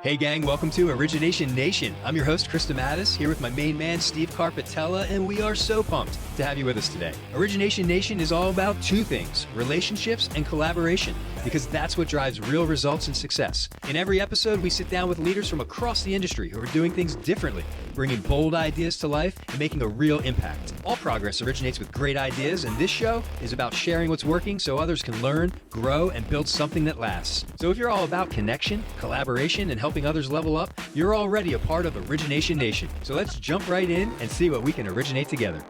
Hey gang, welcome to Origination Nation. I'm your host, Krista Mattis, here with my main man, Steve Carpatella, and we are so pumped to have you with us today. Origination Nation is all about two things, relationships and collaboration, because that's what drives real results and success. In every episode, we sit down with leaders from across the industry who are doing things differently, bringing bold ideas to life and making a real impact. All progress originates with great ideas, and this show is about sharing what's working so others can learn, grow, and build something that lasts. So if you're all about connection, collaboration, and helping others level up, you're already a part of Origination Nation. So let's jump right in and see what we can originate together.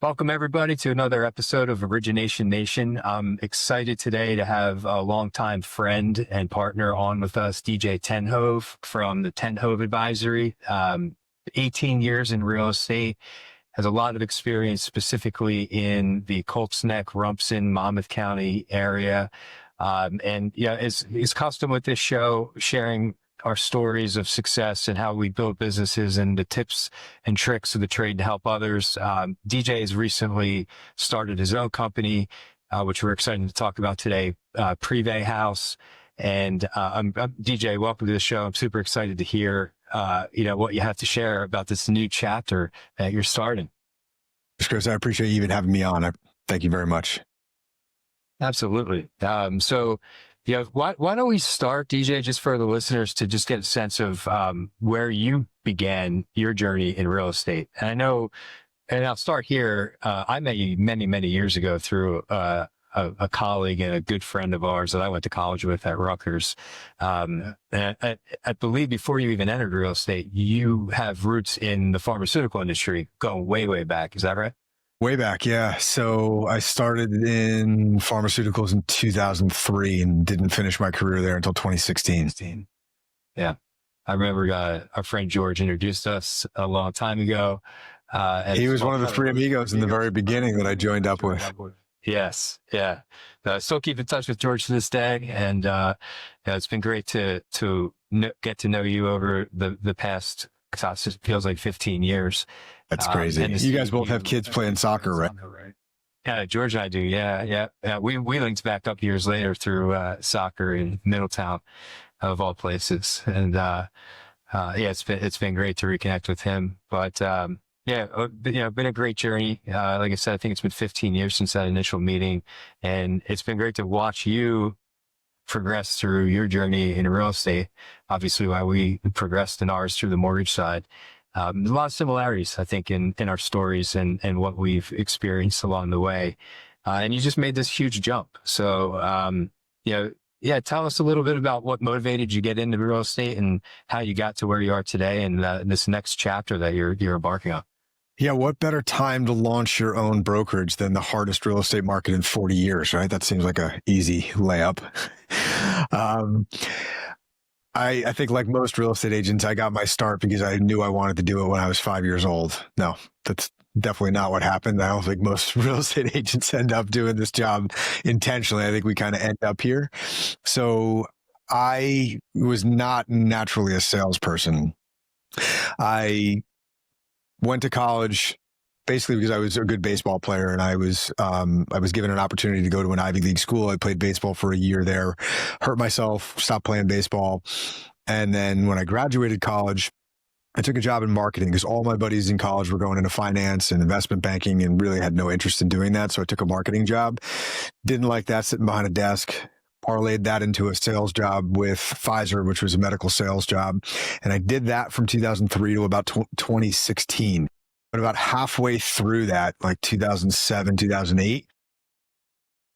Welcome everybody to another episode of Origination Nation. I'm excited today to have a longtime friend and partner on with us, DJ Ten Hoeve from the Ten Hoeve Advisory. 18 years in real estate, has a lot of experience specifically in the Colts Neck, Rumson, Monmouth County area. And yeah, is custom with this show, sharing our stories of success and how we build businesses and the tips and tricks of the trade to help others. DJ has recently started his own company, which we're excited to talk about today, Privé Haus. And I'm DJ, welcome to the show. I'm super excited to hear what you have to share about this new chapter that you're starting. Chris, I appreciate you even having me on. Thank you very much. Absolutely. So, why don't we start, DJ, just for the listeners to just get a sense of where you began your journey in real estate. And I know, and I'll start here. I met you many, many years ago through a colleague and a good friend of ours that I went to college with at Rutgers. And I believe before you even entered real estate, you have roots in the pharmaceutical industry going way, way back. Is that right? Way back, yeah. So I started in pharmaceuticals in 2003 and didn't finish my career there until 2016. Yeah. I remember our friend George introduced us a long time ago. He was one of the three amigos in the very beginning that I joined up with. Yes. Yeah. Still keep in touch with George to this day. And it's been great to get to know you over the past, it feels like 15 years. That's crazy. You guys both have kids playing soccer, right? Yeah, George and I do. Yeah. We linked back up years later through soccer in Middletown, of all places. And it's been great to reconnect with him. But been a great journey. Like I said, I think it's been 15 years since that initial meeting, and it's been great to watch you progress through your journey in real estate. Obviously, while we progressed in ours through the mortgage side. There's a lot of similarities, I think, in our stories and what we've experienced along the way. And you just made this huge jump. So, tell us a little bit about what motivated you to get into real estate and how you got to where you are today and this next chapter that you're embarking on. Yeah, what better time to launch your own brokerage than the hardest real estate market in 40 years, right? That seems like a easy layup. I think like most real estate agents, I got my start because I knew I wanted to do it when I was 5 years old. No, that's definitely not what happened. I don't think most real estate agents end up doing this job intentionally. I think we kind of end up here. So I was not naturally a salesperson. I went to college basically because I was a good baseball player and I was given an opportunity to go to an Ivy League school. I played baseball for a year there, hurt myself, stopped playing baseball. And then when I graduated college, I took a job in marketing because all my buddies in college were going into finance and investment banking and really had no interest in doing that. So I took a marketing job. Didn't like that, sitting behind a desk. Parlayed that into a sales job with Pfizer, which was a medical sales job. And I did that from 2003 to about 2016. But about halfway through that, like 2007, 2008,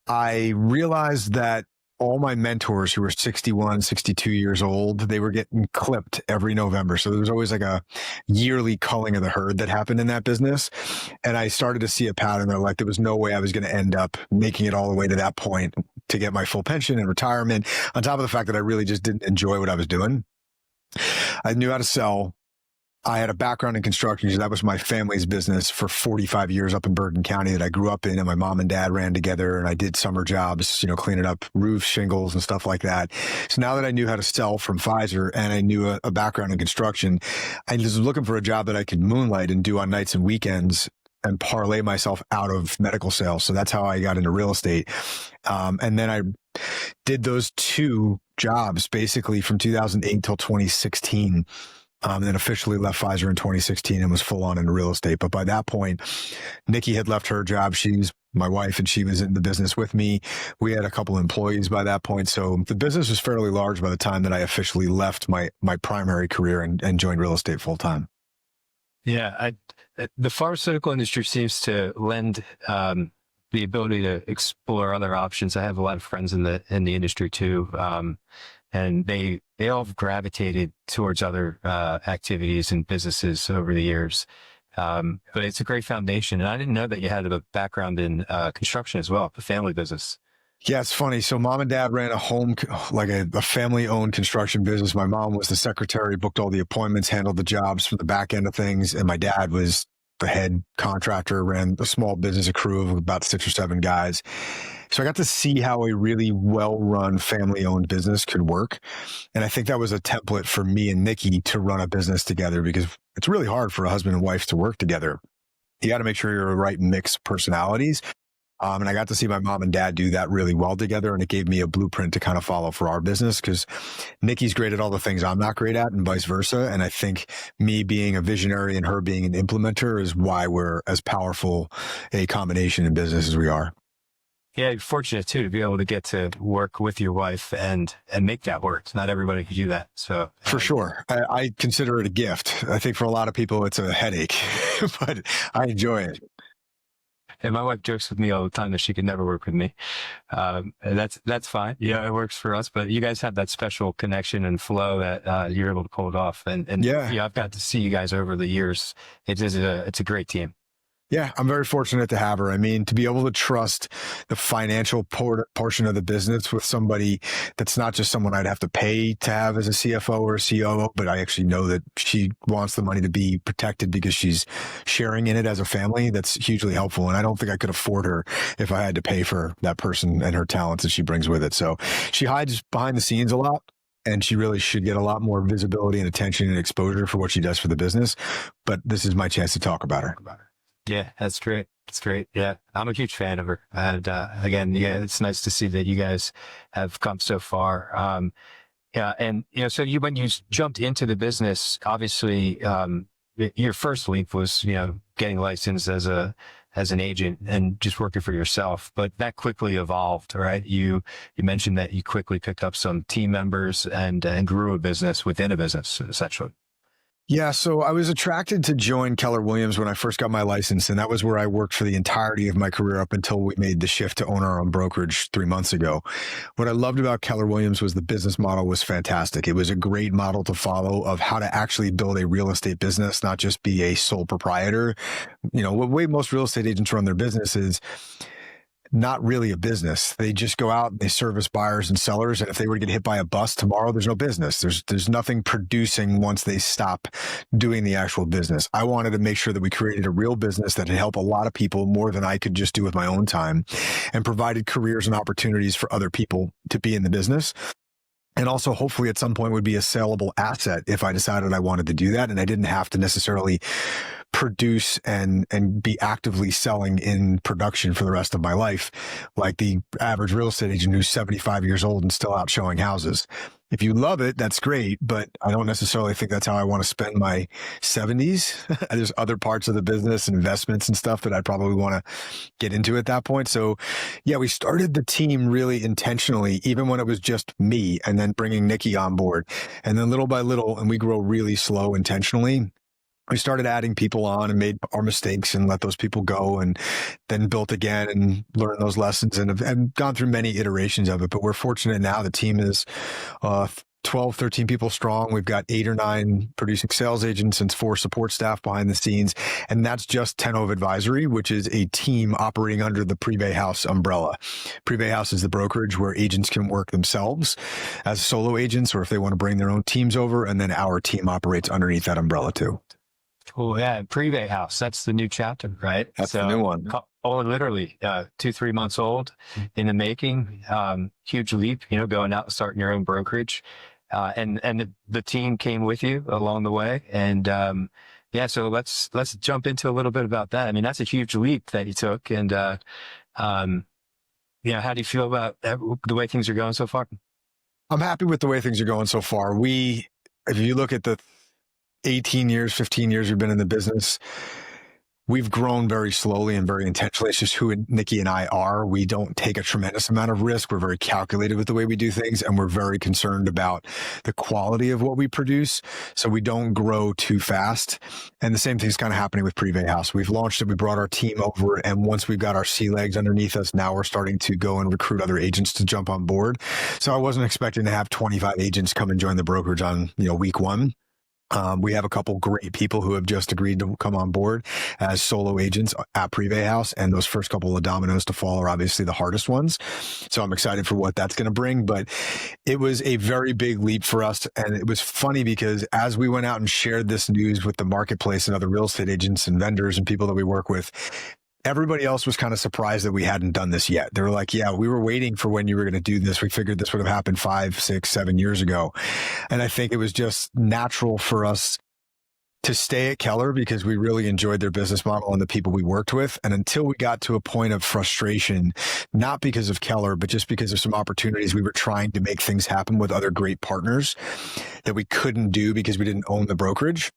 I realized that all my mentors who were 61, 62 years old, they were getting clipped every November. So there was always like a yearly culling of the herd that happened in that business. And I started to see a pattern that like there was no way I was going to end up making it all the way to that point to get my full pension and retirement, on top of the fact that I really just didn't enjoy what I was doing. I knew how to sell. I had a background in construction because that was my family's business for 45 years up in Bergen County that I grew up in, and my mom and dad ran together, and I did summer jobs, cleaning up roofs, shingles, and stuff like that. So now that I knew how to sell from Pfizer and I knew a background in construction, I was looking for a job that I could moonlight and do on nights and weekends and parlay myself out of medical sales. So that's how I got into real estate. And then I did those two jobs basically from 2008 till 2016. Then officially left Pfizer in 2016 and was full on into real estate. But by that point, Nikki had left her job. She's my wife and she was in the business with me. We had a couple employees by that point. So the business was fairly large by the time that I officially left my primary career and joined real estate full time. Yeah. The pharmaceutical industry seems to lend the ability to explore other options. I have a lot of friends in the industry too. And they all have gravitated towards other activities and businesses over the years. But it's a great foundation. And I didn't know that you had a background in construction as well, a family business. Yeah, it's funny. So mom and dad ran a family-owned construction business. My mom was the secretary, booked all the appointments, handled the jobs from the back end of things. And my dad was the head contractor, ran a small business, a crew of about 6 or 7 guys. So I got to see how a really well-run family-owned business could work. And I think that was a template for me and Nikki to run a business together, because it's really hard for a husband and wife to work together. You got to make sure you're the right mix of personalities. And I got to see my mom and dad do that really well together. And it gave me a blueprint to kind of follow for our business, because Nikki's great at all the things I'm not great at and vice versa. And I think me being a visionary and her being an implementer is why we're as powerful a combination in business as we are. Yeah, you're fortunate too to be able to get to work with your wife and make that work. Not everybody can do that. So for sure, I consider it a gift. I think for a lot of people it's a headache, but I enjoy it. And my wife jokes with me all the time that she could never work with me. And that's fine. Yeah, it works for us. But you guys have that special connection and flow that you're able to pull it off. And yeah, I've got to see you guys over the years. It's a great team. Yeah, I'm very fortunate to have her. I mean, to be able to trust the financial portion of the business with somebody that's not just someone I'd have to pay to have as a CFO or a COO, but I actually know that she wants the money to be protected because she's sharing in it as a family. That's hugely helpful. And I don't think I could afford her if I had to pay for that person and her talents that she brings with it. So she hides behind the scenes a lot. And she really should get a lot more visibility and attention and exposure for what she does for the business. But this is my chance to talk about her. Yeah, that's great. It's great. Yeah, I'm a huge fan of her. And again, yeah, it's nice to see that you guys have come so far. Yeah, and so when you jumped into the business, obviously, your first leap was getting licensed as an agent and just working for yourself. But that quickly evolved, right? You mentioned that you quickly picked up some team members and grew a business within a business, essentially. Yeah, so I was attracted to join Keller Williams when I first got my license, and that was where I worked for the entirety of my career up until we made the shift to own our own brokerage 3 months ago. What I loved about Keller Williams was the business model was fantastic. It was a great model to follow of how to actually build a real estate business, not just be a sole proprietor. The way most real estate agents run their business is not really a business. They just go out and they service buyers and sellers. And if they were to get hit by a bus tomorrow, there's no business. There's nothing producing once they stop doing the actual business. I wanted to make sure that we created a real business that would help a lot of people more than I could just do with my own time, and provided careers and opportunities for other people to be in the business. And also, hopefully, at some point would be a saleable asset if I decided I wanted to do that. And I didn't have to necessarily produce and be actively selling in production for the rest of my life, like the average real estate agent who's 75 years old and still out showing houses. If you love it, that's great, but I don't necessarily think that's how I want to spend my 70s. There's other parts of the business and investments and stuff that I probably want to get into at that point. So yeah, we started the team really intentionally, even when it was just me, and then bringing Nikki on board. And then little by little, and we grow really slow intentionally, we started adding people on and made our mistakes and let those people go, and then built again and learned those lessons and have gone through many iterations of it. But we're fortunate now. The team is 12, 13 people strong. We've got 8 or 9 producing sales agents and 4 support staff behind the scenes. And that's just Ten Hoeve Advisory, which is a team operating under the Privé Haus umbrella. Privé Haus is the brokerage where agents can work themselves as solo agents, or if they want to bring their own teams over. And then our team operates underneath that umbrella too. Oh yeah, Privé Haus. That's the new chapter, right? That's the new one. Literally 2-3 months old in the making. Huge leap, going out and starting your own brokerage, and the team came with you along the way. And so let's jump into a little bit about that. I mean, that's a huge leap that you took, and How do you feel about the way things are going so far? I'm happy with the way things are going so far. If you look at the 18 years, 15 years we've been in the business, we've grown very slowly and very intentionally. It's just who Nikki and I are. We don't take a tremendous amount of risk. We're very calculated with the way we do things, and we're very concerned about the quality of what we produce. So we don't grow too fast. And the same thing's kind of happening with Privé Haus. We've launched it. We brought our team over. And once we've got our sea legs underneath us, now we're starting to go and recruit other agents to jump on board. So I wasn't expecting to have 25 agents come and join the brokerage on, week one. We have a couple great people who have just agreed to come on board as solo agents at Privé Haus, and those first couple of dominoes to fall are obviously the hardest ones. So I'm excited for what that's going to bring, but it was a very big leap for us. And it was funny because as we went out and shared this news with the marketplace and other real estate agents and vendors and people that we work with, everybody else was kind of surprised that we hadn't done this yet. They were like, yeah, we were waiting for when you were going to do this. We figured this would have happened 5, 6, 7 years ago. And I think it was just natural for us to stay at Keller because we really enjoyed their business model and the people we worked with. And until we got to a point of frustration, not because of Keller, but just because of some opportunities, we were trying to make things happen with other great partners that we couldn't do because we didn't own the brokerage.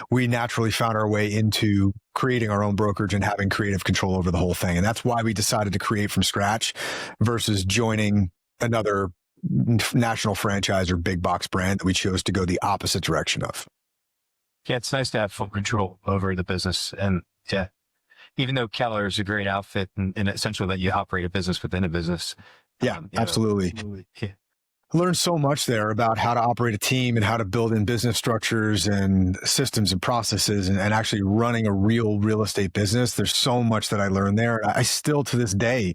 We naturally found our way into creating our own brokerage and having creative control over the whole thing. And that's why we decided to create from scratch versus joining another national franchise or big box brand that we chose to go the opposite direction of. Yeah, it's nice to have full control over the business. And even though Keller is a great outfit and essentially that you operate a business within a business. Yeah, absolutely. Yeah. I learned so much there about how to operate a team and how to build in business structures and systems and processes and actually running a real estate business. There's so much that I learned there. I still to this day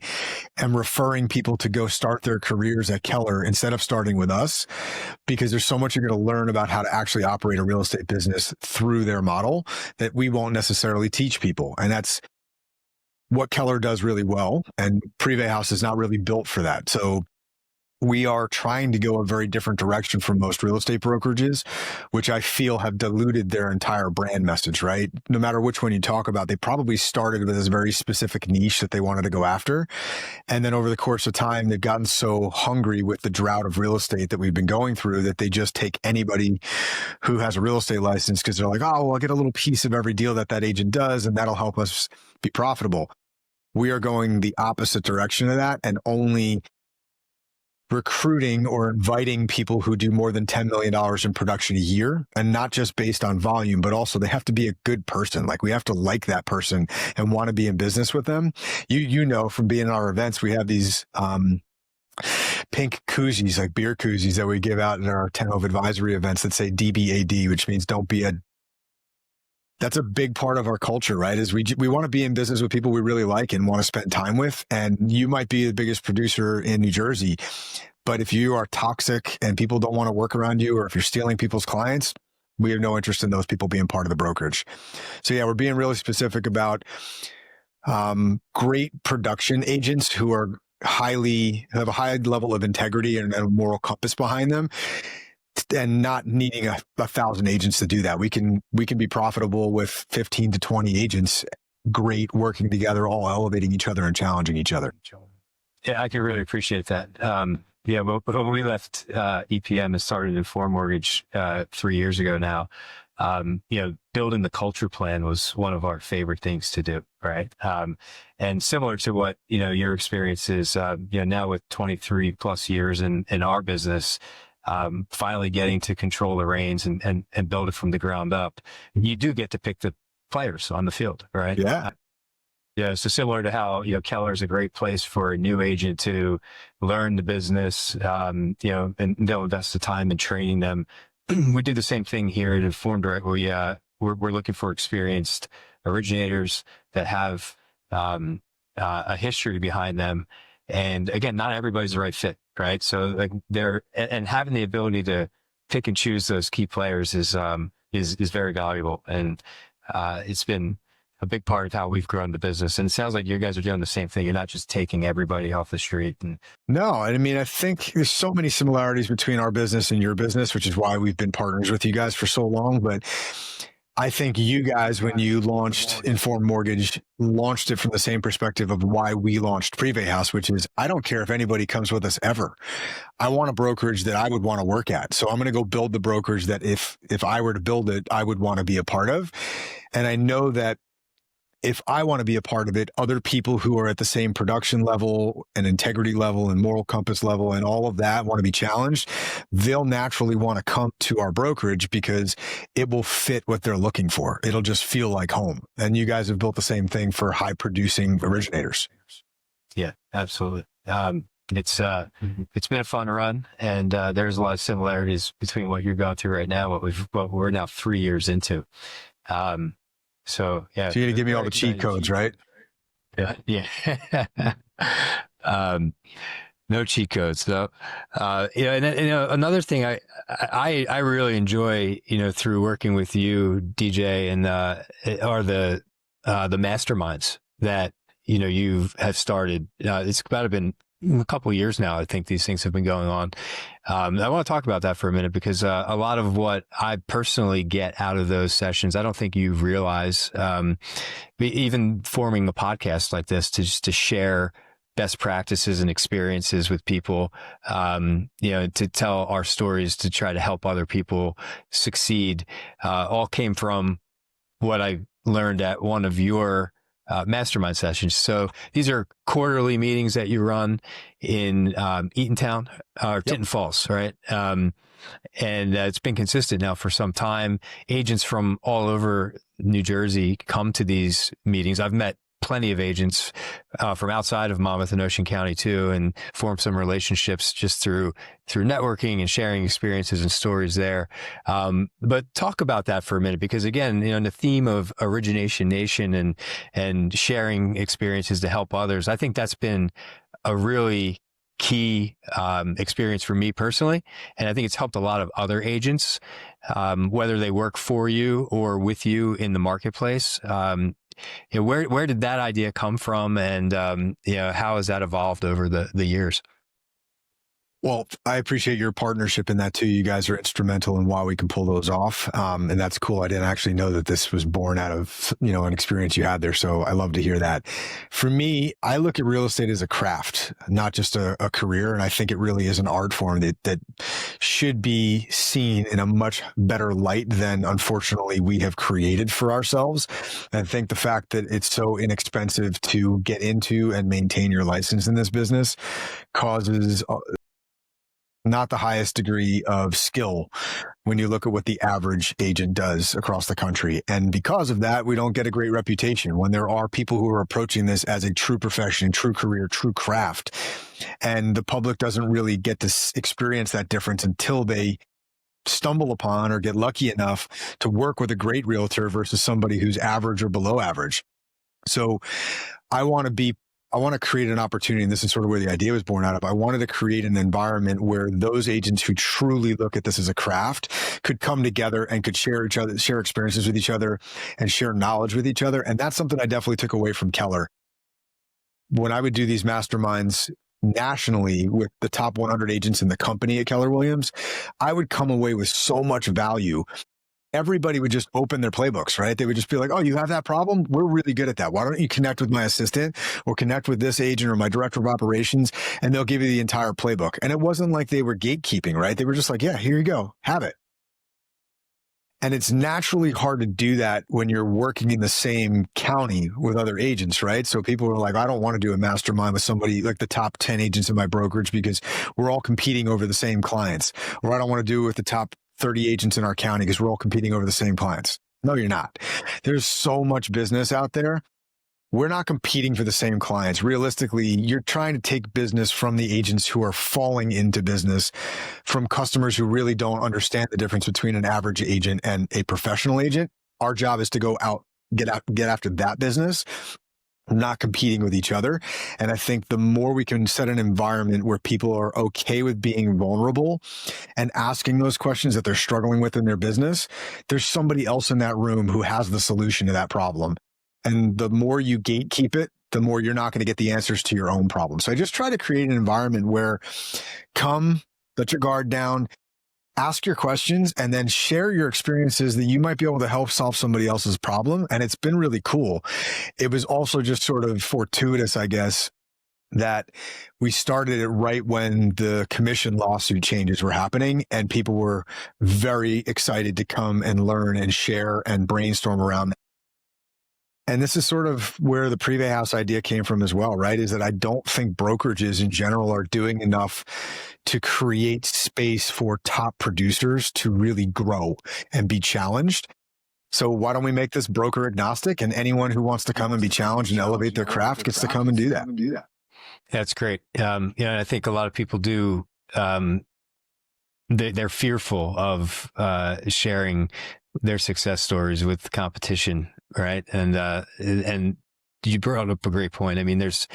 am referring people to go start their careers at Keller instead of starting with us because there's so much you're going to learn about how to actually operate a real estate business through their model that we won't necessarily teach people. And that's what Keller does really well. And Privé Haus is not really built for that. So we are trying to go a very different direction from most real estate brokerages, which I feel have diluted their entire brand message, right? No matter which one you talk about, they probably started with this very specific niche that they wanted to go after. And then over the course of time, they've gotten so hungry with the drought of real estate that we've been going through that they just take anybody who has a real estate license because they're like, oh, well, I'll get a little piece of every deal that agent does, and that'll help us be profitable. We are going the opposite direction of that and only recruiting or inviting people who do more than $10 million in production a year, and not just based on volume, but also they have to be a good person. Like we have to like that person and want to be in business with them. You know, from being in our events, we have these pink koozies, like beer koozies that we give out in our Ten Hoeve advisory events that say DBAD, which means don't be a. That's a big part of our culture, right? Is we want to be in business with people we really like and want to spend time with. And you might be the biggest producer in New Jersey, but if you are toxic and people don't want to work around you, or if you're stealing people's clients, we have no interest in those people being part of the brokerage. So yeah, we're being really specific about great production agents who are have a high level of integrity and a moral compass behind them, and not needing 1,000 agents to do that. We can be profitable with 15 to 20 agents, great, working together, all elevating each other and challenging each other. Yeah, I can really appreciate that. Well, when we left EPM and started Inform Mortgage 3 years ago now, building the culture plan was one of our favorite things to do, right? And similar to what, your experience is, now with 23 plus years in our business, finally getting to control the reins and build it from the ground up, you do get to pick the players on the field, right? Yeah. So similar to how, Keller is a great place for a new agent to learn the business, and they'll invest the time in training them. We do the same thing here at Inform Direct. We're looking for experienced originators that have a history behind them. And again, not everybody's the right fit, right? So like and having the ability to pick and choose those key players is very valuable. And it's been a big part of how we've grown the business. And it sounds like you guys are doing the same thing. You're not just taking everybody off the street. No, I mean, I think there's so many similarities between our business and your business, which is why we've been partners with you guys for so long. But I think you guys, when you launched Informed Mortgage, launched it from the same perspective of why we launched Privé Haus, which is, I don't care if anybody comes with us ever. I want a brokerage that I would want to work at. So I'm going to go build the brokerage that if I were to build it, I would want to be a part of. And I know that if I want to be a part of it, other people who are at the same production level and integrity level and moral compass level and all of that want to be challenged, they'll naturally want to come to our brokerage because it will fit what they're looking for. It'll just feel like home. And you guys have built the same thing for high producing originators. Yeah, absolutely. It's been a fun run, and there's a lot of similarities between what you're going through right now, what we're now 3 years into. So yeah. So you're gonna give me all the cheat codes, right? Yeah. No cheat codes though. Another thing I really enjoy, through working with you, DJ, and are the masterminds that you have started. It's about been a couple of years now. I think these things have been going on. I want to talk about that for a minute because a lot of what I personally get out of those sessions, I don't think you realize, even forming a podcast like this to share best practices and experiences with people, to tell our stories, to try to help other people succeed, all came from what I learned at one of your mastermind sessions. So these are quarterly meetings that you run in Eatontown or Tinton Falls, right? And it's been consistent now for some time. Agents from all over New Jersey come to these meetings. I've met plenty of agents from outside of Monmouth and Ocean County too, and formed some relationships just through networking and sharing experiences and stories there. But talk about that for a minute, because again, the theme of Origination Nation and sharing experiences to help others, I think that's been a really key experience for me personally. And I think it's helped a lot of other agents, whether they work for you or with you in the marketplace. Where did that idea come from, and how has that evolved over the years? Well, I appreciate your partnership in that too. You guys are instrumental in why we can pull those off. And that's cool. I didn't actually know that this was born out of, an experience you had there. So I love to hear that. For me, I look at real estate as a craft, not just a career. And I think it really is an art form that should be seen in a much better light than, unfortunately, we have created for ourselves. And I think the fact that it's so inexpensive to get into and maintain your license in this business causes not the highest degree of skill when you look at what the average agent does across the country. And because of that, we don't get a great reputation when there are people who are approaching this as a true profession, true career, true craft. And the public doesn't really get to experience that difference until they stumble upon or get lucky enough to work with a great realtor versus somebody who's average or below average. So I want to create an opportunity, and this is sort of where the idea was born out of. I wanted to create an environment where those agents who truly look at this as a craft could come together and could share experiences with each other and share knowledge with each other. And that's something I definitely took away from Keller. When I would do these masterminds nationally with the top 100 agents in the company at Keller Williams, I would come away with so much value. Everybody would just open their playbooks, right? They would just be like, oh, you have that problem? We're really good at that. Why don't you connect with my assistant or connect with this agent or my director of operations? And they'll give you the entire playbook. And it wasn't like they were gatekeeping, right? They were just like, yeah, here you go. Have it. And it's naturally hard to do that when you're working in the same county with other agents, right? So people are like, I don't want to do a mastermind with somebody like the top 10 agents in my brokerage because we're all competing over the same clients. Or I don't want to do it with the top 30 agents in our county because we're all competing over the same clients. No, you're not. There's so much business out there. We're not competing for the same clients. Realistically, you're trying to take business from the agents who are falling into business, from customers who really don't understand the difference between an average agent and a professional agent. Our job is to go out, get after that business, not competing with each other. And I think the more we can set an environment where people are okay with being vulnerable and asking those questions that they're struggling with in their business, there's somebody else in that room who has the solution to that problem. And the more you gatekeep it, the more you're not going to get the answers to your own problem. So I just try to create an environment where come, let your guard down, ask your questions and then share your experiences that you might be able to help solve somebody else's problem. And it's been really cool. It was also just sort of fortuitous, I guess, that we started it right when the commission lawsuit changes were happening, and people were very excited to come and learn and share and brainstorm around that. And this is sort of where the Privé Haus idea came from as well, right? Is that I don't think brokerages in general are doing enough to create space for top producers to really grow and be challenged. So why don't we make this broker agnostic, and anyone who wants to come and be challenged and elevate their craft gets to come and do that. That's great. I think a lot of people do. They're fearful of sharing their success stories with competition, right? And you brought up a great point. I mean, there's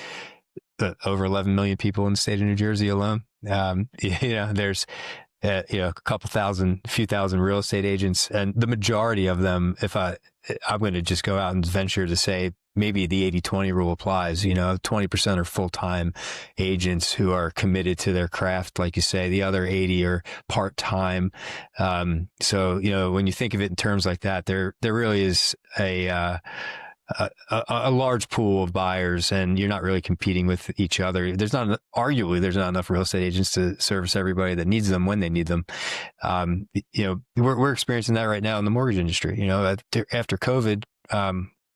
over 11 million people in the state of New Jersey alone. There's a few thousand real estate agents, and the majority of them, I'm going to just go out and venture to say maybe the 80-20 rule applies. 20% are full-time agents who are committed to their craft, like you say. The other 80 are part-time. So when you think of it in terms like that, there really is a large pool of buyers, and you're not really competing with each other. Arguably there's not enough real estate agents to service everybody that needs them when they need them. We're experiencing that right now in the mortgage industry. After COVID,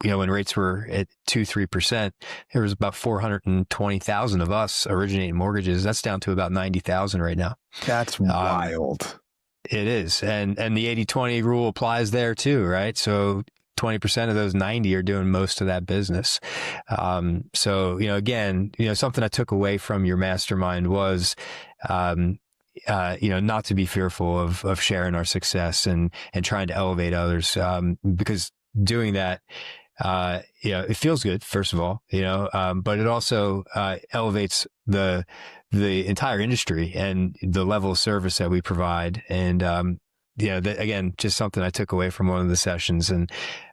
when rates were at 2-3%, there was about 420,000 of us originating mortgages. That's down to about 90,000 right now. That's wild. It is. And the 80-20 rule applies there too, right? So 20% of those 90 are doing most of that business. So, again, something I took away from your mastermind was, not to be fearful of sharing our success and trying to elevate others. Because doing that, it feels good, first of all, but it also elevates the entire industry and the level of service that we provide. And, again, just something I took away from one of the sessions. And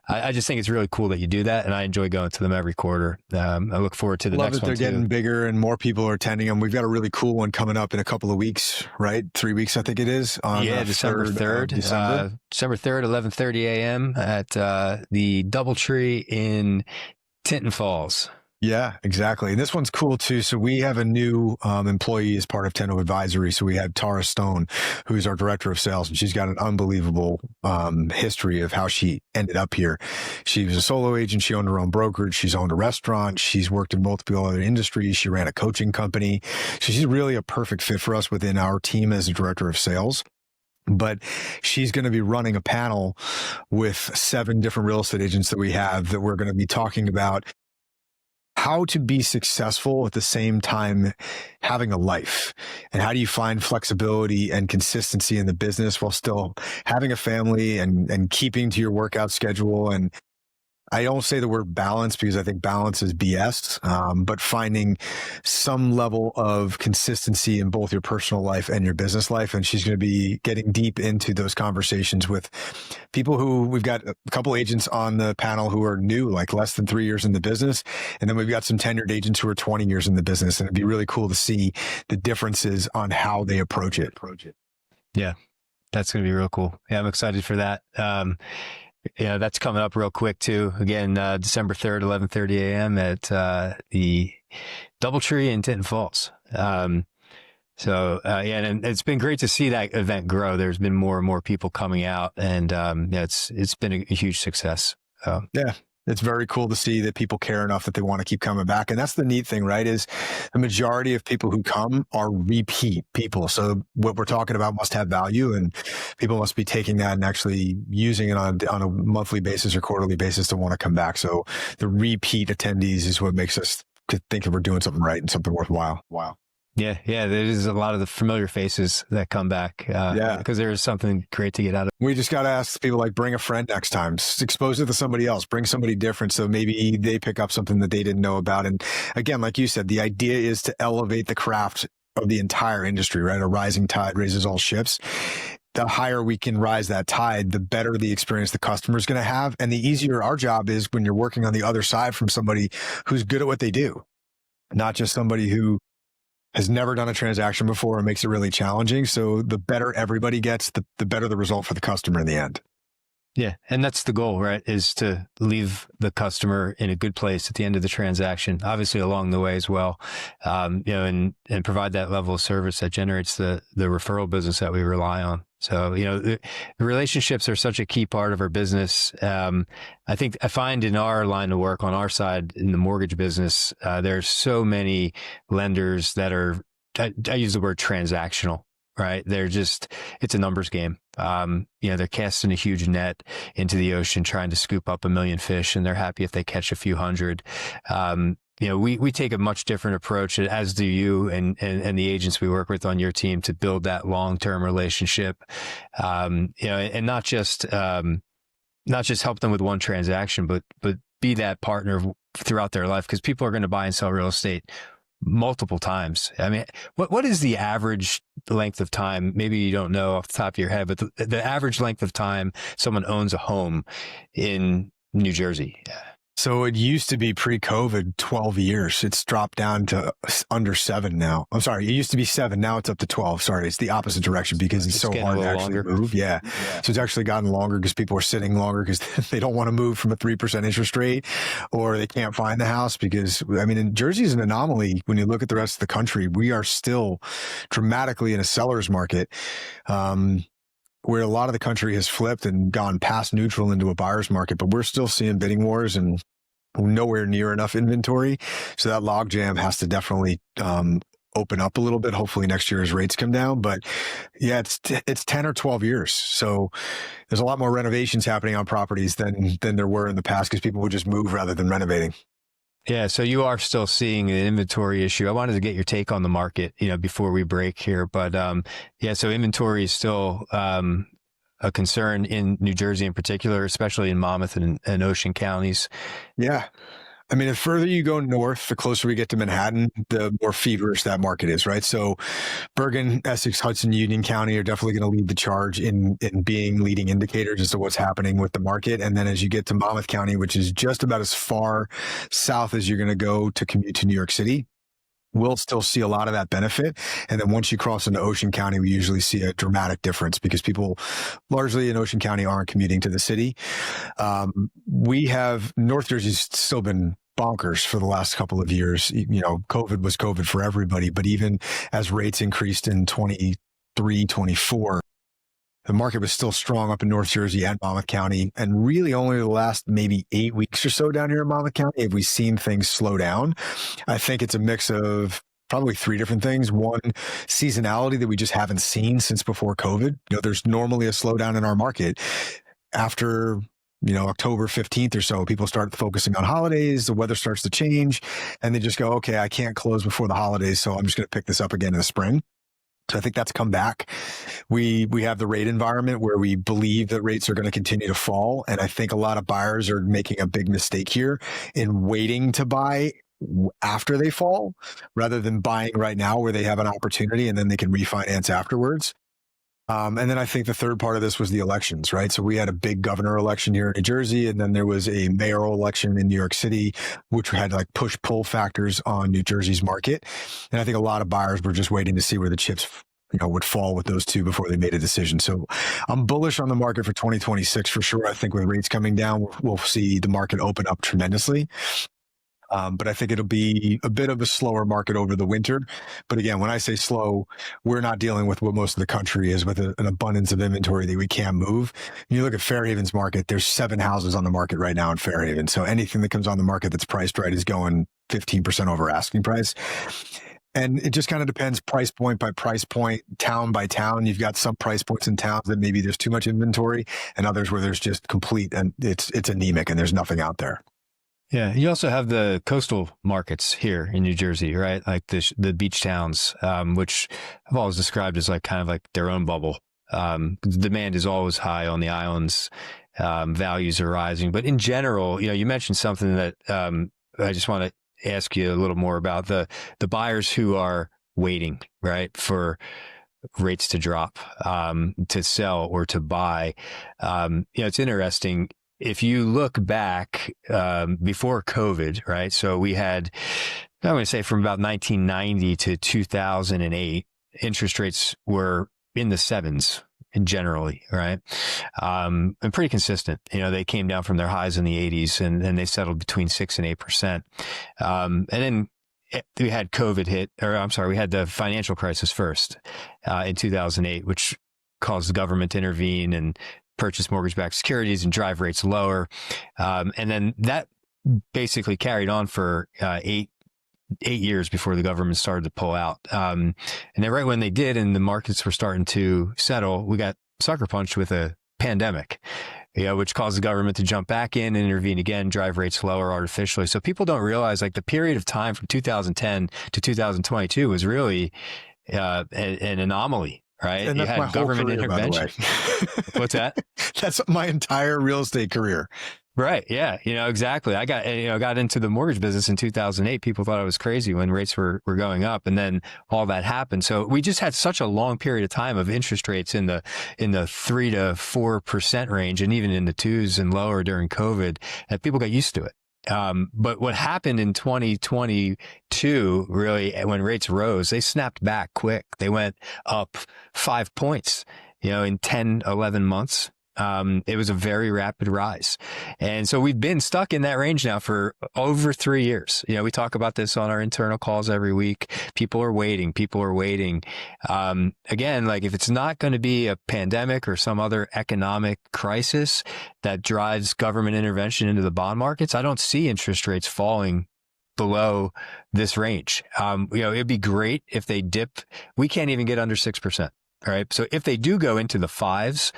I just think it's really cool that you do that. And I enjoy going to them every quarter. I look forward to the next one. They're getting bigger and more people are attending them. We've got a really cool one coming up in a couple of weeks, right? 3 weeks, I think it is. On December 3rd. December 3rd, 11:30 a.m. at the DoubleTree in Tinton Falls. Yeah, exactly. And this one's cool too. So we have a new employee as part of Ten Hoeve Advisory. So we have Tara Stone, who's our director of sales, and she's got an unbelievable history of how she ended up here. She was a solo agent. She owned her own brokerage. She's owned a restaurant. She's worked in multiple other industries. She ran a coaching company. So she's really a perfect fit for us within our team as a director of sales. But she's going to be running a panel with 7 different real estate agents that we have that we're going to be talking about how to be successful at the same time having a life, and how do you find flexibility and consistency in the business while still having a family and keeping to your workout schedule. And I don't say the word balance because I think balance is BS, but finding some level of consistency in both your personal life and your business life. And she's going to be getting deep into those conversations with people who we've got a couple agents on the panel who are new, like less than 3 years in the business. And then we've got some tenured agents who are 20 years in the business. And it'd be really cool to see the differences on how they approach it. Yeah, that's going to be real cool. Yeah, I'm excited for that. Yeah, that's coming up real quick too. Again, December 3rd, 11:30 a.m. at the DoubleTree in Tinton Falls. And it's been great to see that event grow. There's been more and more people coming out, and it's been a huge success. Yeah. It's very cool to see that people care enough that they want to keep coming back. And that's the neat thing, right? Is the majority of people who come are repeat people. So what we're talking about must have value, and people must be taking that and actually using it on a monthly basis or quarterly basis to want to come back. So the repeat attendees is what makes us think that we're doing something right and something worthwhile. Wow. Yeah. There's a lot of the familiar faces that come back because there is something great to get out of it. We just got to ask people, like, bring a friend next time, expose it to somebody else, bring somebody different so maybe they pick up something that they didn't know about. And again, like you said, the idea is to elevate the craft of the entire industry, right? A rising tide raises all ships. The higher we can rise that tide, the better the experience the customer is going to have. And the easier our job is when you're working on the other side from somebody who's good at what they do, not just somebody who has never done a transaction before. It makes it really challenging. So the better everybody gets, the better the result for the customer in the end. Yeah. And that's the goal, right? Is to leave the customer in a good place at the end of the transaction, obviously along the way as well. And provide that level of service that generates the referral business that we rely on. So, the relationships are such a key part of our business. I find in our line of work on our side in the mortgage business, there's so many lenders that are, I use the word transactional. Right. It's a numbers game. They're casting a huge net into the ocean, trying to scoop up 1 million fish, and they're happy if they catch a few hundred. We take a much different approach, as do you and the agents we work with on your team, to build that long-term relationship. And not just help them with one transaction, but be that partner throughout their life, because people are going to buy and sell real estate multiple times. I mean, what is the average length of time? Maybe you don't know off the top of your head, but the average length of time someone owns a home in New Jersey. So it used to be pre-COVID 12 years. It's dropped down to under 7 now. I'm sorry. It used to be 7. Now it's up to 12. Sorry. It's the opposite direction because it's so hard to actually move. Yeah. So it's actually gotten longer because people are sitting longer because they don't want to move from a 3% interest rate, or they can't find the house because, in Jersey is an anomaly. When you look at the rest of the country, we are still dramatically in a seller's market. Where a lot of the country has flipped and gone past neutral into a buyer's market, but we're still seeing bidding wars and nowhere near enough inventory. So that logjam has to definitely open up a little bit, hopefully next year as rates come down. But yeah, it's 10 or 12 years. So there's a lot more renovations happening on properties than there were in the past because people would just move rather than renovating. Yeah. So you are still seeing an inventory issue. I wanted to get your take on the market, before we break here, but, so inventory is still, a concern in New Jersey in particular, especially in Monmouth and Ocean counties. Yeah. The further you go north, the closer we get to Manhattan, the more feverish that market is, right? So Bergen, Essex, Hudson, Union County are definitely going to lead the charge in being leading indicators as to what's happening with the market. And then as you get to Monmouth County, which is just about as far south as you're going to go to commute to New York City, we'll still see a lot of that benefit. And then once you cross into Ocean County, we usually see a dramatic difference because people largely in Ocean County aren't commuting to the city. North Jersey's still been bonkers for the last couple of years. COVID was COVID for everybody, but even as rates increased in 23, 24, the market was still strong up in North Jersey and Monmouth County. And really only the last maybe 8 weeks or so down here in Monmouth County have we seen things slow down. I think it's a mix of probably 3 different things. One, seasonality that we just haven't seen since before COVID. There's normally a slowdown in our market after October 15th or so. People start focusing on holidays, the weather starts to change, and they just go, okay, I can't close before the holidays, so I'm just going to pick this up again in the spring. So I think that's come back. We have the rate environment where we believe that rates are going to continue to fall. And I think a lot of buyers are making a big mistake here in waiting to buy after they fall rather than buying right now where they have an opportunity and then they can refinance afterwards. And then I think the third part of this was the elections, right? So we had a big governor election here in New Jersey, and then there was a mayoral election in New York City, which had like push-pull factors on New Jersey's market. And I think a lot of buyers were just waiting to see where the chips would fall with those two before they made a decision. So I'm bullish on the market for 2026 for sure. I think with rates coming down, we'll see the market open up tremendously. But I think it'll be a bit of a slower market over the winter. But again, when I say slow, we're not dealing with what most of the country is with an abundance of inventory that we can't move. When you look at Fairhaven's market, there's 7 houses on the market right now in Fairhaven. So anything that comes on the market that's priced right is going 15% over asking price. And it just kind of depends price point by price point, town by town. You've got some price points in towns that maybe there's too much inventory and others where there's just complete and it's anemic and there's nothing out there. Yeah. You also have the coastal markets here in New Jersey, right? Like the beach towns, which I've always described as like kind of like their own bubble. Demand is always high on the islands. Values are rising. But in general, you mentioned something that I just want to ask you a little more about the buyers who are waiting, right, for rates to drop, to sell or to buy. It's interesting. If you look back before COVID, right? So we had I'm going to say from about 1990 to 2008, interest rates were in the sevens generally, right? And pretty consistent. They came down from their highs in the 80s and they settled between 6 and 8%. And then we had COVID hit, we had the financial crisis first in 2008, which caused the government to intervene and purchase mortgage-backed securities and drive rates lower. And then that basically carried on for 8 years before the government started to pull out. And then right when they did and the markets were starting to settle, we got sucker punched with a pandemic, which caused the government to jump back in and intervene again, drive rates lower artificially. So people don't realize like the period of time from 2010 to 2022 was really an anomaly, right? And that's you had my whole government career, intervention. What's that? That's my entire real estate career. Right. Yeah. Exactly. I got into the mortgage business in 2008. People thought I was crazy when rates were going up, and then all that happened. So we just had such a long period of time of interest rates in the 3 to 4% range, and even in the 2s and lower during COVID, that people got used to it. But what happened in 2022, really, when rates rose, they snapped back quick. They went up 5 points, in 10, 11 months. It was a very rapid rise. And so we've been stuck in that range now for over 3 years. We talk about this on our internal calls every week. People are waiting. Again, like if it's not going to be a pandemic or some other economic crisis that drives government intervention into the bond markets, I don't see interest rates falling below this range. It'd be great if they dip. We can't even get under 6%. All right. So if they do go into the 5s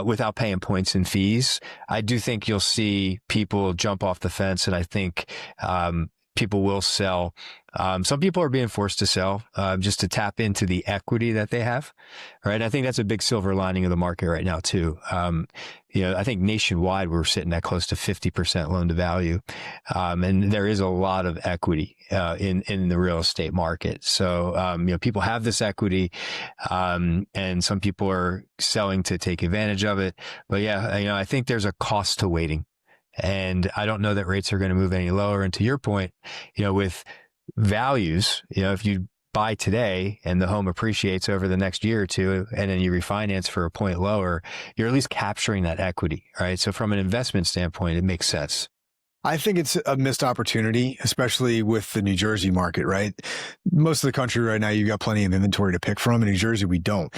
without paying points and fees, I do think you'll see people jump off the fence, and I think people will sell. Some people are being forced to sell just to tap into the equity that they have. Right. I think that's a big silver lining of the market right now too. I think nationwide we're sitting at close to 50% loan to value, and there is a lot of equity in the real estate market. So people have this equity, and some people are selling to take advantage of it. But yeah, I think there's a cost to waiting. And I don't know that rates are going to move any lower. And to your point, with values, if you buy today and the home appreciates over the next year or two, and then you refinance for a point lower, you're at least capturing that equity, right? So from an investment standpoint, it makes sense. I think it's a missed opportunity, especially with the New Jersey market, right? Most of the country right now, you've got plenty of inventory to pick from. In New Jersey, we don't.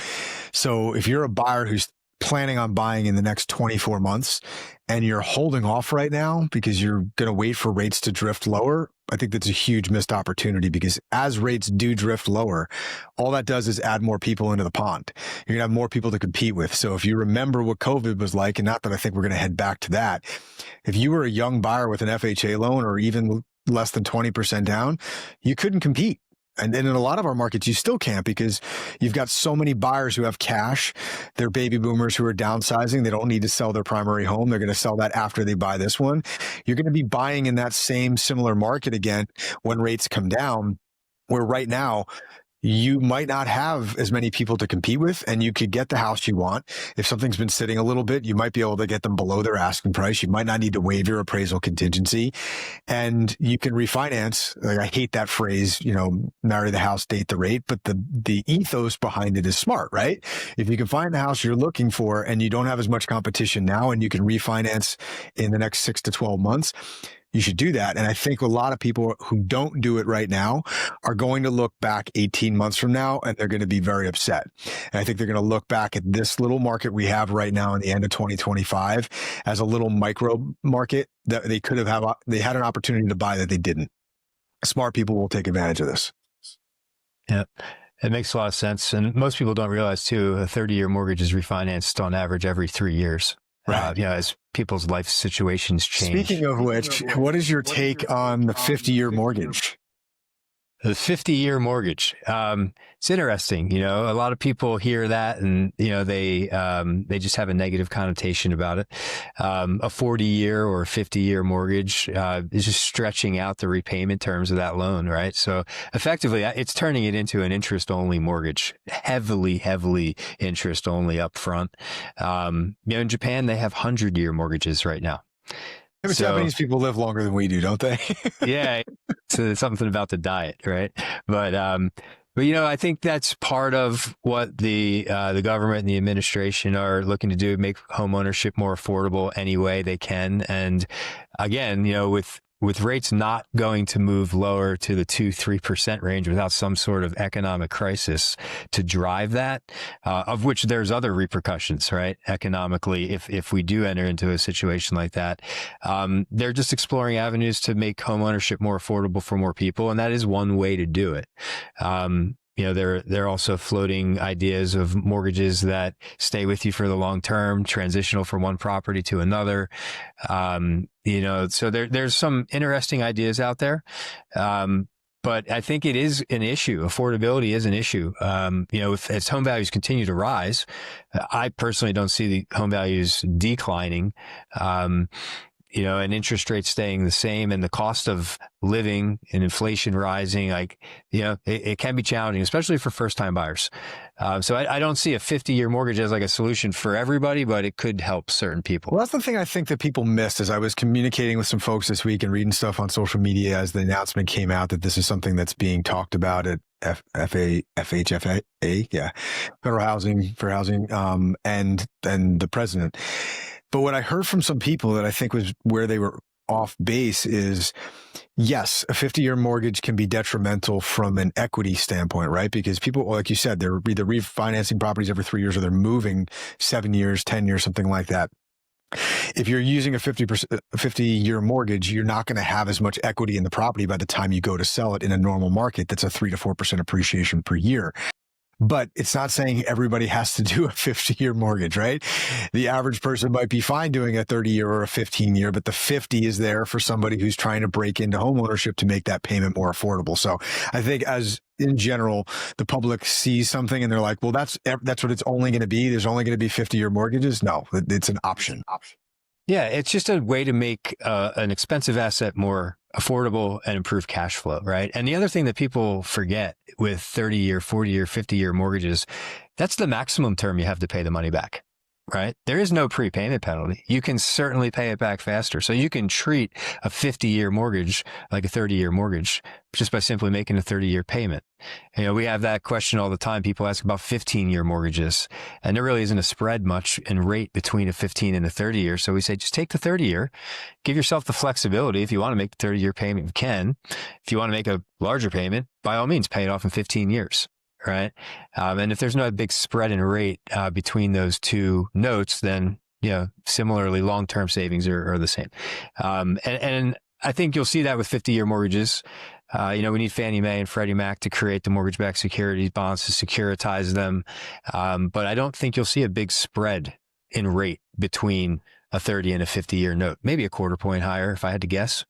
So if you're a buyer who's planning on buying in the next 24 months and you're holding off right now because you're going to wait for rates to drift lower, I think that's a huge missed opportunity, because as rates do drift lower, all that does is add more people into the pond. You're going to have more people to compete with. So if you remember what COVID was like, and not that I think we're going to head back to that, if you were a young buyer with an FHA loan or even less than 20% down, you couldn't compete. And in a lot of our markets, you still can't, because you've got so many buyers who have cash. They're baby boomers who are downsizing. They don't need to sell their primary home. They're going to sell that after they buy this one. You're going to be buying in that same similar market again when rates come down, where right now you might not have as many people to compete with, and you could get the house you want. If something's been sitting a little bit, you might be able to get them below their asking price. You might not need to waive your appraisal contingency, and you can refinance. Like, I hate that phrase, marry the house, date the rate, but the ethos behind it is smart, right? If you can find the house you're looking for and you don't have as much competition now, and you can refinance in the next 6 to 12 months, you should do that. And I think a lot of people who don't do it right now are going to look back 18 months from now, and they're going to be very upset. And I think they're going to look back at this little market we have right now in the end of 2025 as a little micro market that they could have they had an opportunity to buy that they didn't. Smart people will take advantage of this. Yeah. It makes a lot of sense. And most people don't realize too, a 30-year mortgage is refinanced on average every 3 years. Right. As people's life situations change. Speaking of which, what is your take on the 50-year mortgage? The 50-year mortgage. It's interesting. A lot of people hear that and, they just have a negative connotation about it. A 40-year or 50-year mortgage is just stretching out the repayment terms of that loan, right? So effectively, it's turning it into an interest-only mortgage, heavily interest-only up front. In Japan, they have 100-year mortgages right now. But So Japanese people live longer than we do, don't they? yeah, so something about the diet, right? But I think that's part of what the government and the administration are looking to do, make home ownership more affordable any way they can. And again, with rates not going to move lower to the 2-3% range without some sort of economic crisis to drive that, of which there's other repercussions, right? Economically, if we do enter into a situation like that, they're just exploring avenues to make homeownership more affordable for more people. And that is one way to do it. They're also floating ideas of mortgages that stay with you for the long term, transitional from one property to another. So there's some interesting ideas out there. But I think it is an issue. Affordability is an issue. As home values continue to rise, I personally don't see the home values declining. And interest rates staying the same and the cost of living and inflation rising, it can be challenging, especially for first-time buyers. So I don't see a 50-year mortgage as like a solution for everybody, but it could help certain people. Well, that's the thing I think that people missed as I was communicating with some folks this week and reading stuff on social media as the announcement came out that this is something that's being talked about at FHFA, Federal Housing for Housing, and the president. But what I heard from some people that I think was where they were off base is, yes, a 50-year mortgage can be detrimental from an equity standpoint, right? Because people, like you said, they're either refinancing properties every 3 years or they're moving 7 years, 10 years, something like that. If you're using a 50-year mortgage, you're not going to have as much equity in the property by the time you go to sell it in a normal market that's a 3 to 4% appreciation per year. But it's not saying everybody has to do a 50-year mortgage, right? The average person might be fine doing a 30-year or a 15-year, but the 50 is there for somebody who's trying to break into homeownership to make that payment more affordable. So I think as in general, the public sees something and they're like, well, that's what it's only going to be. There's only going to be 50-year mortgages. No, it's an option. Yeah, it's just a way to make an expensive asset more affordable and improve cash flow, right? And the other thing that people forget with 30-year, 40-year, 50-year mortgages, that's the maximum term you have to pay the money back, right? There is no prepayment penalty. You can certainly pay it back faster. So you can treat a 50-year mortgage like a 30-year mortgage just by simply making a 30-year payment. We have that question all the time. People ask about 15-year mortgages, and there really isn't a spread much in rate between a 15 and a 30-year. So we say, just take the 30-year, give yourself the flexibility. If you want to make the 30-year payment, you can. If you want to make a larger payment, by all means, pay it off in 15 years. Right. And if there's no big spread in rate between those two notes, then, similarly, long-term savings are the same. And I think you'll see that with 50-year mortgages. We need Fannie Mae and Freddie Mac to create the mortgage-backed securities bonds to securitize them. But I don't think you'll see a big spread in rate between a 30 and a 50-year note, maybe a quarter point higher, if I had to guess.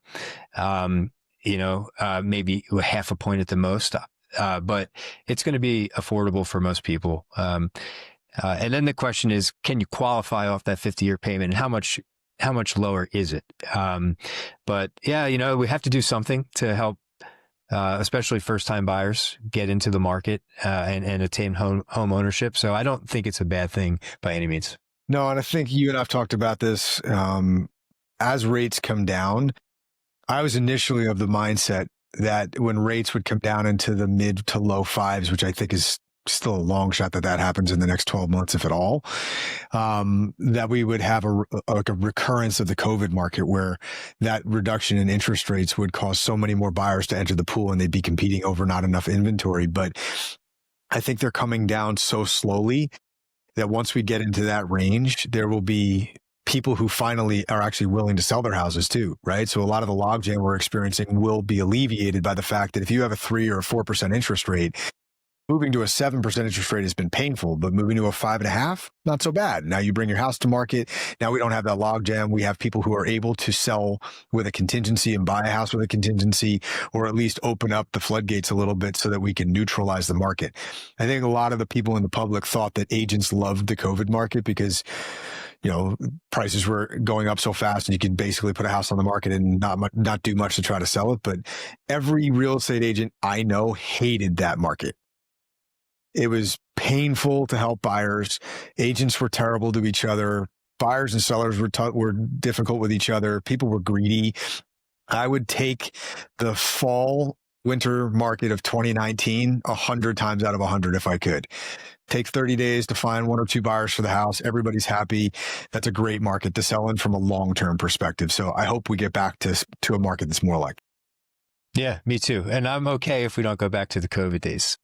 Maybe half a point at the most. But it's going to be affordable for most people. And then the question is, can you qualify off that 50-year payment, and how much lower is it? But yeah, we have to do something to help, especially first-time buyers get into the market and attain home ownership. So I don't think it's a bad thing by any means. No, and I think you and I've talked about this. As rates come down, I was initially of the mindset that when rates would come down into the mid to low fives, which I think is still a long shot that happens in the next 12 months, if at all, that we would have a recurrence of the COVID market where that reduction in interest rates would cause so many more buyers to enter the pool and they'd be competing over not enough inventory. But I think they're coming down so slowly that once we get into that range, there will be people who finally are actually willing to sell their houses too, right? So a lot of the logjam we're experiencing will be alleviated by the fact that if you have a 3 or a 4% interest rate, moving to a 7% interest rate has been painful, but moving to a 5.5%, not so bad. Now you bring your house to market. Now we don't have that logjam. We have people who are able to sell with a contingency and buy a house with a contingency, or at least open up the floodgates a little bit so that we can neutralize the market. I think a lot of the people in the public thought that agents loved the COVID market because prices were going up so fast and you could basically put a house on the market and not do much to try to sell it. But every real estate agent I know hated that market. It was painful to help buyers. Agents were terrible to each other. buyers and sellers were difficult with each other. People were greedy. I would take the fall winter market of 2019 100 times out of 100 if I could. Takes 30 days to find 1 or 2 buyers for the house. Everybody's happy. That's a great market to sell in from a long-term perspective. So I hope we get back to a market that's more like. Yeah, me too. And I'm okay if we don't go back to the COVID days.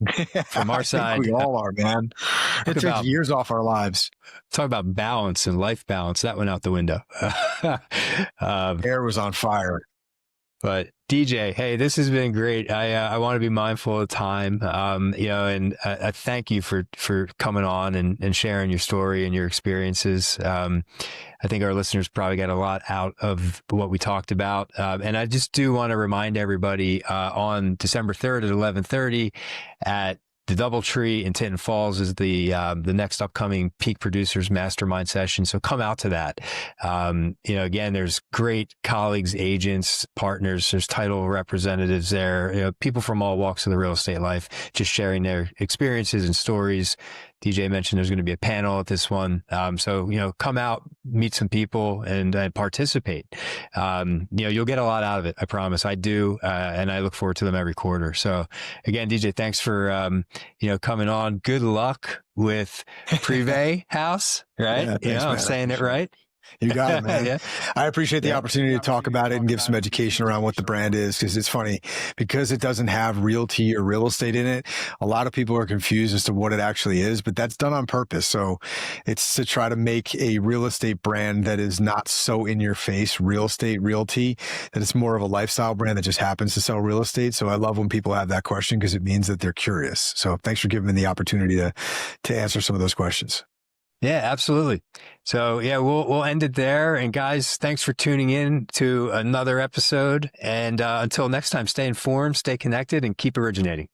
From our side, we all are, man. It took years off our lives. Talk about balance and life balance. That went out the window. Air was on fire. But DJ, hey, this has been great. I want to be mindful of time, and I thank you for coming on and sharing your story and your experiences. I think our listeners probably got a lot out of what we talked about. And I just do want to remind everybody on December 3rd at 11:30 at the Doubletree in Tinton Falls is the next upcoming Peak Producers Mastermind session. So come out to that. Again, there's great colleagues, agents, partners, there's title representatives there, people from all walks of the real estate life, just sharing their experiences and stories. DJ mentioned there's going to be a panel at this one. So come out, meet some people and participate. You'll get a lot out of it. I promise. I do. And I look forward to them every quarter. So again, DJ, thanks for, coming on. Good luck with Privé Haus, right? Yeah, thanks, I'm saying it right. You got it, man. Yeah. I appreciate the opportunity to talk about it and give some education around what the brand is, because it's funny, because it doesn't have realty or real estate in it. A lot of people are confused as to what it actually is, but that's done on purpose. So it's to try to make a real estate brand that is not so in your face, real estate, realty, that it's more of a lifestyle brand that just happens to sell real estate. So I love when people have that question because it means that they're curious. So thanks for giving me the opportunity to answer some of those questions. Yeah, absolutely. So yeah, we'll end it there. And guys, thanks for tuning in to another episode. And until next time, stay informed, stay connected, and keep originating.